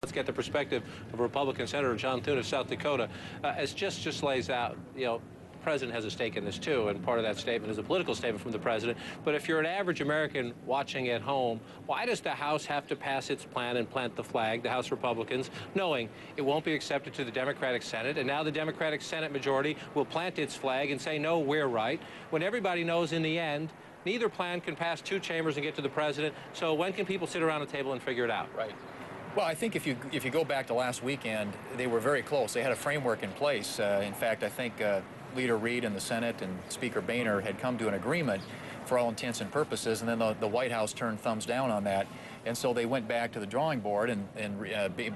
Let's get the perspective of Republican Senator John Thune of South Dakota. As just lays out, the president has a stake in this too, and part of that statement is a political statement from the president. But if you're an average American watching at home, why does the House have to pass its plan and plant the flag, the House Republicans, knowing it won't be accepted to the Democratic Senate, and now the Democratic Senate majority will plant its flag and say, no, we're right, when everybody knows in the end neither plan can pass two chambers and get to the president? So when can people sit around a table and figure it out? Right. Well, I think if you go back to last weekend, they were very close. They had a framework in place. In fact, I think Leader Reid in the Senate and Speaker Boehner had come to an agreement for all intents and purposes, and then the White House turned thumbs down on that. And so they went back to the drawing board, and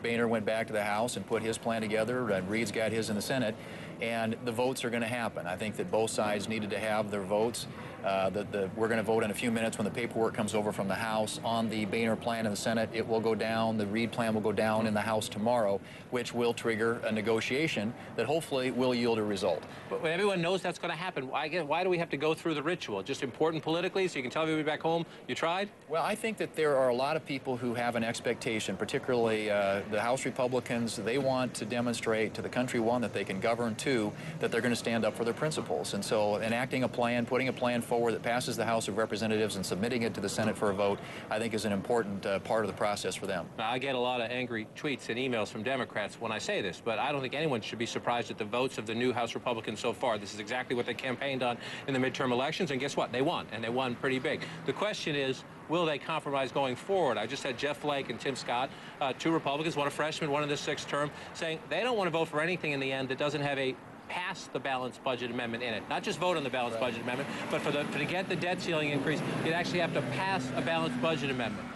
Boehner went back to the House and put his plan together. Reid's got his in the Senate, and the votes are going to happen. I think that both sides needed to have their votes. We're going to vote in a few minutes when the paperwork comes over from the House on the Boehner plan in the Senate. It will go down. The Reid plan will go down in the House tomorrow, which will trigger a negotiation that hopefully will yield a result. But when everyone knows that's going to happen, why do we have to go through the ritual? Just important politically so you can tell everybody back home you tried? Well, I think that there are a lot of people who have an expectation, particularly the House Republicans. They want to demonstrate to the country, one, that they can govern, two, that they're going to stand up for their principles. And so enacting a plan, putting a plan forward that passes the House of Representatives and submitting it to the Senate for a vote, I think is an important part of the process for them. Now, I get a lot of angry tweets and emails from Democrats when I say this, but I don't think anyone should be surprised at the votes of the new House Republicans so far. This is exactly what they campaigned on in the midterm elections, and guess what? They won, and they won pretty big. The question is, will they compromise going forward? I just had Jeff Flake and Tim Scott, two Republicans, one a freshman, one in the sixth term, saying they don't want to vote for anything in the end that doesn't have a pass the balanced budget amendment in it. Not just vote on the balanced budget amendment, but to get the debt ceiling increase, you'd actually have to pass a balanced budget amendment.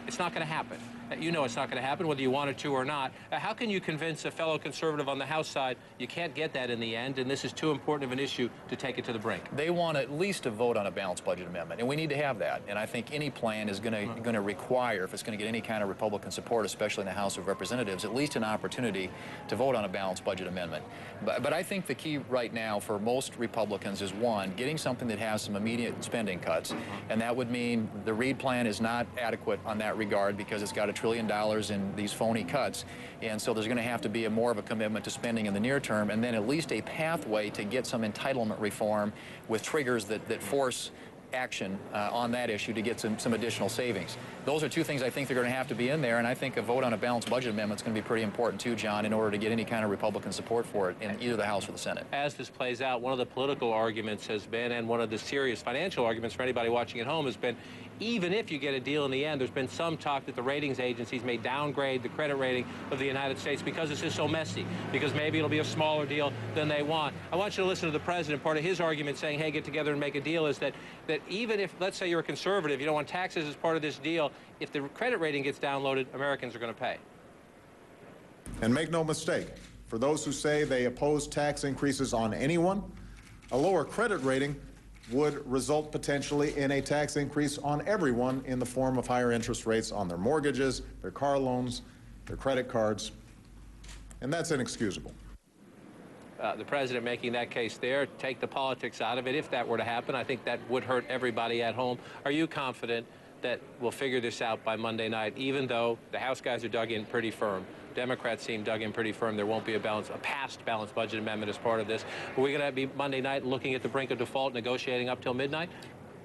It's not going to happen. You know it's not going to happen, whether you want it to or not. How can you convince a fellow conservative on the House side you can't get that in the end, and this is too important of an issue to take it to the brink? They want at least a vote on a balanced budget amendment, and we need to have that. And I think any plan is going to require, if it's going to get any kind of Republican support, especially in the House of Representatives, at least an opportunity to vote on a balanced budget amendment. But I think the key right now for most Republicans is, one, getting something that has some immediate spending cuts, and that would mean the Reid plan is not adequate on that regard because it's got $1 trillion in these phony cuts, and so there's going to have to be more of a commitment to spending in the near term, and then at least a pathway to get some entitlement reform with triggers that force action on that issue to get some additional savings. Those are two things I think they're going to have to be in there, and I think a vote on a balanced budget amendment is going to be pretty important too, John, in order to get any kind of Republican support for it in either the House or the Senate. As this plays out, one of the political arguments has been, and one of the serious financial arguments for anybody watching at home has been, even if you get a deal in the end, there's been some talk that the ratings agencies may downgrade the credit rating of the United States because this is so messy, because maybe it'll be a smaller deal than they want. I want you to listen to the president. Part of his argument saying, hey, get together and make a deal is that even if, let's say you're a conservative, you don't want taxes as part of this deal, if the credit rating gets downloaded, Americans are going to pay. And make no mistake, for those who say they oppose tax increases on anyone, a lower credit rating would result potentially in a tax increase on everyone in the form of higher interest rates on their mortgages, their car loans, their credit cards, and that's inexcusable. The president making that case there, take the politics out of it. If that were to happen, I think that would hurt everybody at home. Are you confident that we'll figure this out by Monday night, even though the House guys are dug in pretty firm? Democrats seem dug in pretty firm. There won't be a past balanced budget amendment as part of this. Are we going to be Monday night looking at the brink of default, negotiating up till midnight?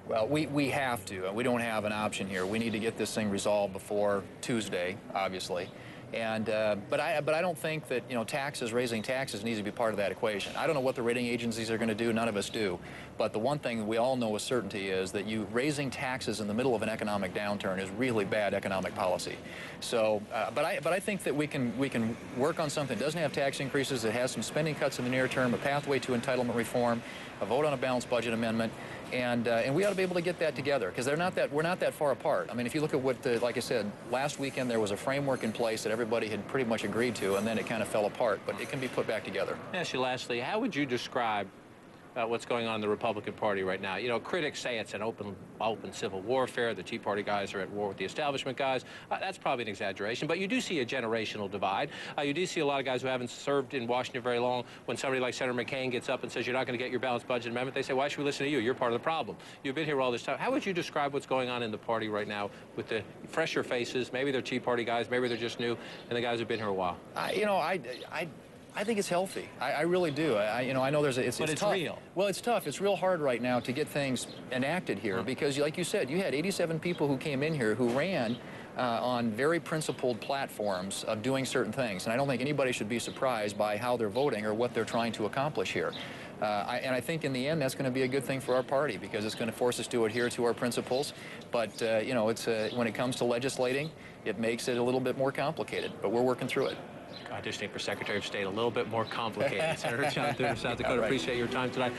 Well, we have to. We don't have an option here. We need to get this thing resolved before Tuesday, obviously. And but I don't think that, you know, raising taxes needs to be part of that equation. I don't know what the rating agencies are going to do. None of us do. But the one thing we all know with certainty is that raising taxes in the middle of an economic downturn is really bad economic policy. So, but I think that we can work on something that doesn't have tax increases, that has some spending cuts in the near term, a pathway to entitlement reform, a vote on a balanced budget amendment. And we ought to be able to get that together, because we're not that far apart. I mean, if you look at what, like I said, last weekend there was a framework in place that everybody had pretty much agreed to, and then it kind of fell apart. But it can be put back together. Actually, lastly, how would you describe what's going on in the Republican Party right now. You know, critics say it's an open civil warfare. The Tea Party guys are at war with the establishment guys. That's probably an exaggeration, but you do see a generational divide. You do see a lot of guys who haven't served in Washington very long. When somebody like Senator McCain gets up and says, you're not going to get your balanced budget amendment, they say, why should we listen to you? You're part of the problem. You've been here all this time. How would you describe what's going on in the party right now with the fresher faces? Maybe they're Tea Party guys, maybe they're just new, and the guys who've been here a while. You know, I think it's healthy. I really do. You know, I know there's it's it's tough. real. Well, it's tough. It's real hard right now to get things enacted here because, like you said, you had 87 people who came in here who ran on very principled platforms of doing certain things. And I don't think anybody should be surprised by how they're voting or what they're trying to accomplish here. And I think in the end that's going to be a good thing for our party because it's going to force us to adhere to our principles. But, you know, it's when it comes to legislating, it makes it a little bit more complicated. But we're working through it. Auditioning for Secretary of State, a little bit more complicated. Senator John Thune of South Dakota, right. Appreciate your time tonight.